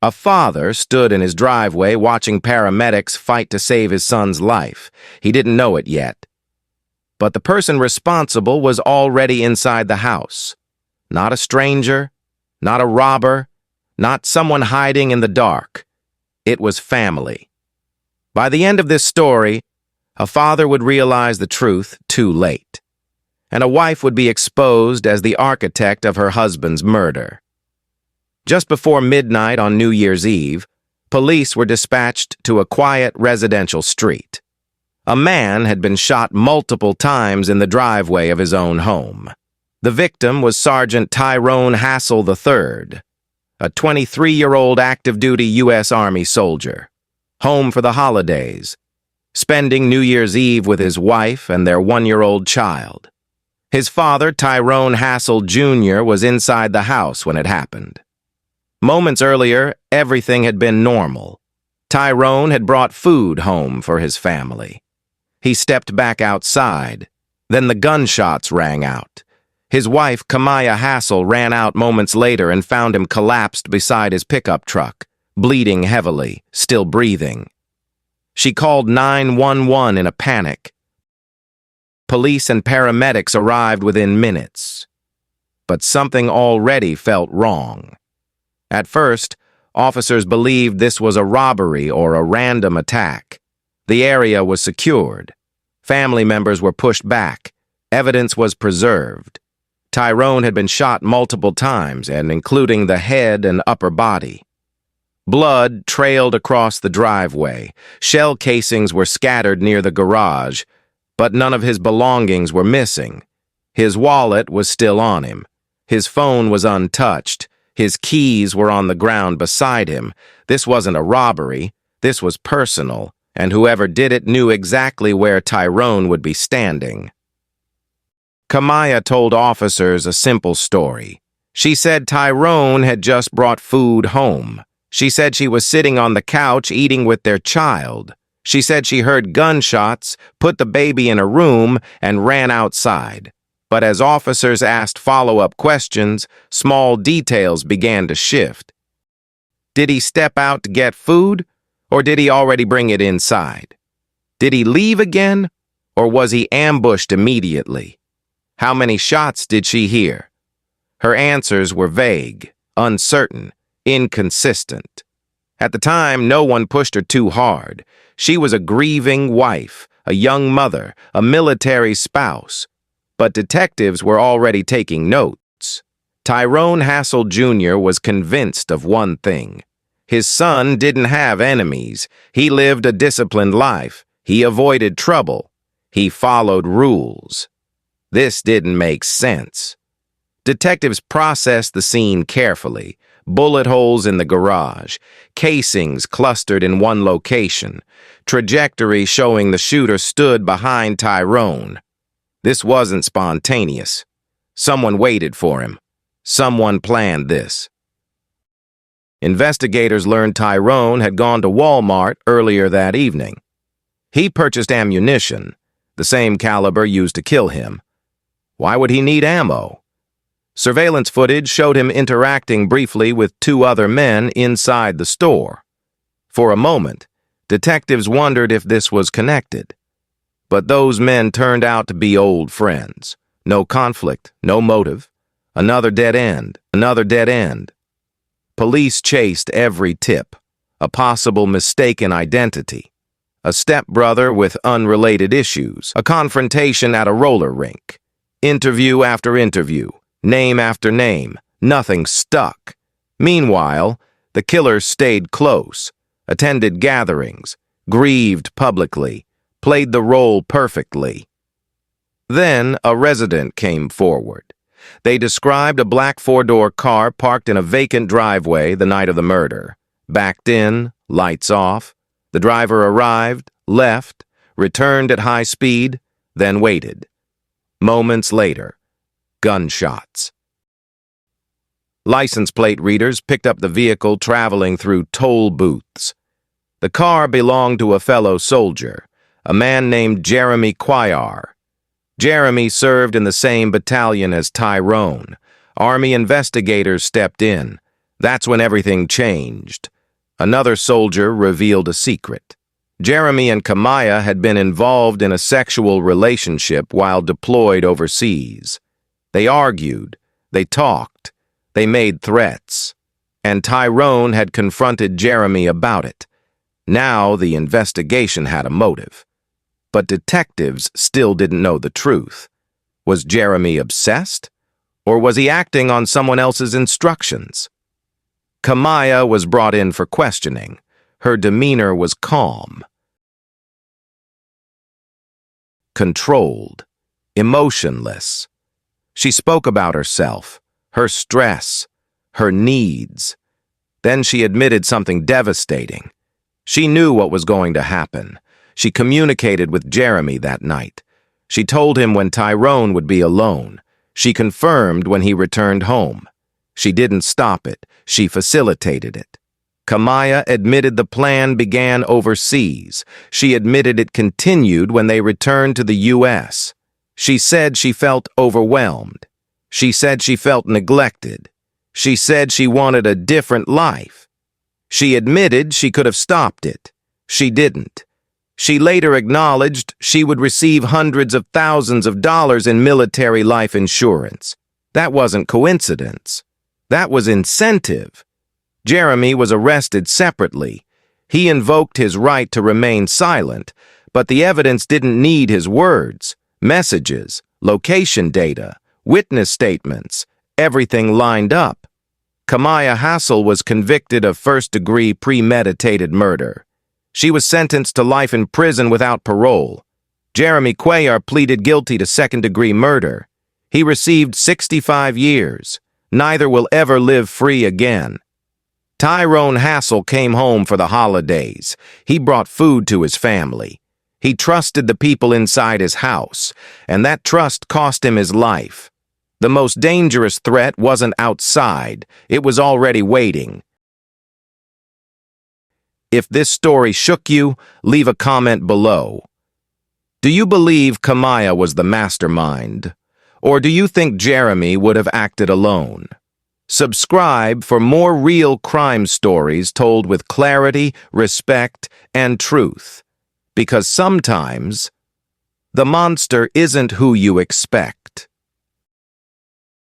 A father stood in his driveway watching paramedics fight to save his son's life. He didn't know it yet. But the person responsible was already inside the house. Not a stranger, not a robber, not someone hiding in the dark. It was family. By the end of this story, a father would realize the truth too late, and a wife would be exposed as the architect of her husband's murder. Just before midnight on New Year's Eve, police were dispatched to a quiet residential street. A man had been shot multiple times in the driveway of his own home. The victim was Sergeant Tyrone Hassel III, a 23-year-old active-duty U.S. Army soldier, home for the holidays, spending New Year's Eve with his wife and their 1-year-old child. His father, Tyrone Hassel Jr., was inside the house when it happened. Moments earlier, everything had been normal. Tyrone had brought food home for his family. He stepped back outside. Then the gunshots rang out. His wife, Kamaya Hassel, ran out moments later and found him collapsed beside his pickup truck, bleeding heavily, still breathing. She called 911 in a panic. Police and paramedics arrived within minutes. But something already felt wrong. At first, officers believed this was a robbery or a random attack. The area was secured. Family members were pushed back. Evidence was preserved. Tyrone had been shot multiple times, and including the head and upper body. Blood trailed across the driveway. Shell casings were scattered near the garage, but none of his belongings were missing. His wallet was still on him. His phone was untouched. His keys were on the ground beside him. This wasn't a robbery. This was personal, and whoever did it knew exactly where Tyrone would be standing. Kamaya told officers a simple story. She said Tyrone had just brought food home. She said she was sitting on the couch eating with their child. She said she heard gunshots, put the baby in a room, and ran outside. But as officers asked follow-up questions, small details began to shift. Did he step out to get food, or did he already bring it inside? Did he leave again, or was he ambushed immediately? How many shots did she hear? Her answers were vague, uncertain, inconsistent. At the time, no one pushed her too hard. She was a grieving wife, a young mother, a military spouse. But detectives were already taking notes. Tyrone Hassel Jr. was convinced of one thing. His son didn't have enemies. He lived a disciplined life. He avoided trouble. He followed rules. This didn't make sense. Detectives processed the scene carefully. Bullet holes in the garage, casings clustered in one location, trajectory showing the shooter stood behind Tyrone. This wasn't spontaneous. Someone waited for him. Someone planned this. Investigators learned Tyrone had gone to Walmart earlier that evening. He purchased ammunition, the same caliber used to kill him. Why would he need ammo? Surveillance footage showed him interacting briefly with 2 other men inside the store. For a moment, detectives wondered if this was connected. But those men turned out to be old friends. No conflict, no motive. Another dead end, another dead end. Police chased every tip. A possible mistaken identity. A stepbrother with unrelated issues. A confrontation at a roller rink. Interview after interview. Name after name. Nothing stuck. Meanwhile, the killers stayed close. Attended gatherings. Grieved publicly. Played the role perfectly. Then a resident came forward. They described a black 4-door car parked in a vacant driveway the night of the murder. Backed in, lights off. The driver arrived, left, returned at high speed, then waited. Moments later, gunshots. License plate readers picked up the vehicle traveling through toll booths. The car belonged to a fellow soldier, a man named Jeremy Quayar. Jeremy served in the same battalion as Tyrone. Army investigators stepped in. That's when everything changed. Another soldier revealed a secret. Jeremy and Kamaya had been involved in a sexual relationship while deployed overseas. They argued, they talked, they made threats, and Tyrone had confronted Jeremy about it. Now the investigation had a motive. But detectives still didn't know the truth. Was Jeremy obsessed? Or was he acting on someone else's instructions? Kamaya was brought in for questioning. Her demeanor was calm, controlled, emotionless. She spoke about herself, her stress, her needs. Then she admitted something devastating. She knew what was going to happen. She communicated with Jeremy that night. She told him when Tyrone would be alone. She confirmed when he returned home. She didn't stop it. She facilitated it. Kamaya admitted the plan began overseas. She admitted it continued when they returned to the U.S. She said she felt overwhelmed. She said she felt neglected. She said she wanted a different life. She admitted she could have stopped it. She didn't. She later acknowledged she would receive hundreds of thousands of dollars in military life insurance. That wasn't coincidence. That was incentive. Jeremy was arrested separately. He invoked his right to remain silent, but the evidence didn't need his words. Messages, location data, witness statements, everything lined up. Kamaya Hassel was convicted of first-degree premeditated murder. She was sentenced to life in prison without parole. Jeremy Cuellar pleaded guilty to second-degree murder. He received 65 years. Neither will ever live free again. Tyrone Hassel came home for the holidays. He brought food to his family. He trusted the people inside his house, and that trust cost him his life. The most dangerous threat wasn't outside. It was already waiting. If this story shook you, leave a comment below. Do you believe Kamaya was the mastermind? Or do you think Jeremy would have acted alone? Subscribe for more real crime stories told with clarity, respect, and truth. Because sometimes, the monster isn't who you expect.